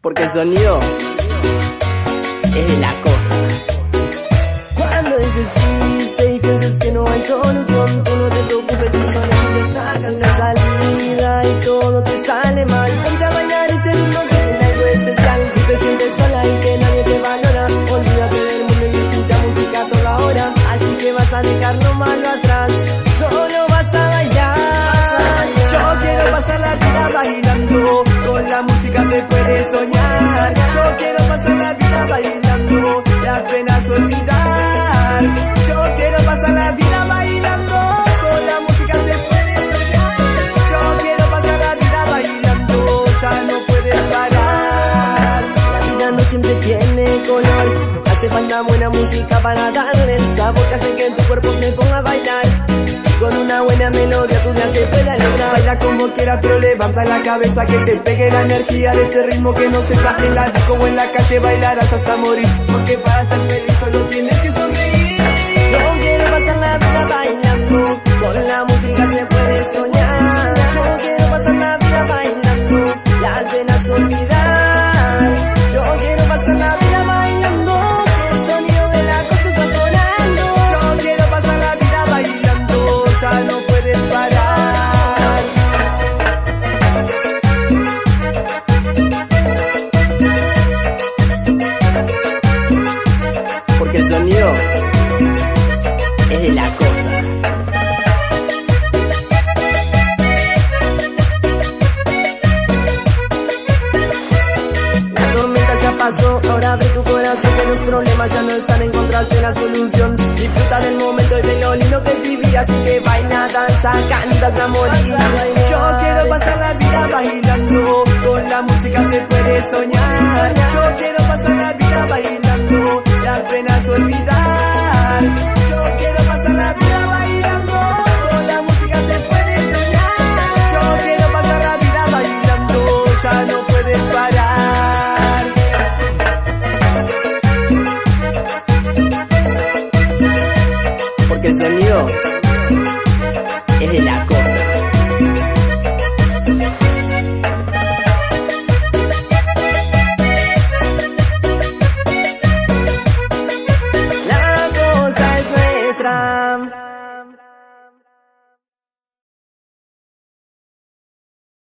porque el sonido es de la costa. Cuando dices triste y piensas que no hay solución, tú no te preocupes si solamente estás en una salida y todo te sale mal. Ponte a bailar este ritmo que tiene algo especial. Si te sientes sola y que nadie te valora, olvídate del mundo y escucha música a toda hora. Así que vas a dejar lo malo atrás, solo vas a bailar. Yo quiero pasar la vida bailando, con la música se puede soñar. Yo quiero pasar la vida bailando, las penas olvidar. Yo quiero pasar la vida bailando, con la música se puede soñar. Yo quiero pasar la vida bailando, ya no puedes parar. La vida no siempre tiene color, hace falta buena música para darle el sabor que hace que tu cuerpo se ponga a bailar. Con una buena melodía tu día se puede lograr. Baila como quieras pero levanta la cabeza, que te pegue la energía de este ritmo que no cesa. En la disco o en la calle bailarás hasta morir, porque para ser feliz solo tienes que sonreír. Yo quiero pasar la vida bailando, con la música se puede soñar. Yo quiero pasar la vida bailando, las penas olvidar. Yo quiero pasar la vida bailando, que el sonido de la costa está sonando. Yo quiero pasar la vida bailando, ya no puedes parar. Porque el sonido es de la costa. La tormenta ya pasó, ahora abre tu corazón, que los problemas ya no están, encontraste la solución. Disfruta del momento y de lo lindo que es vivir, así que baila, danza, cantas de amor. Yo quiero pasar la vida bailando, con la música se puede soñar. Yo quiero pasar la vida bailando, las penas olvidar. Yo quiero pasar la vida bailando, con la música se puede soñar. Yo quiero pasar la vida bailando, ya no puedes parar. Porque el sonido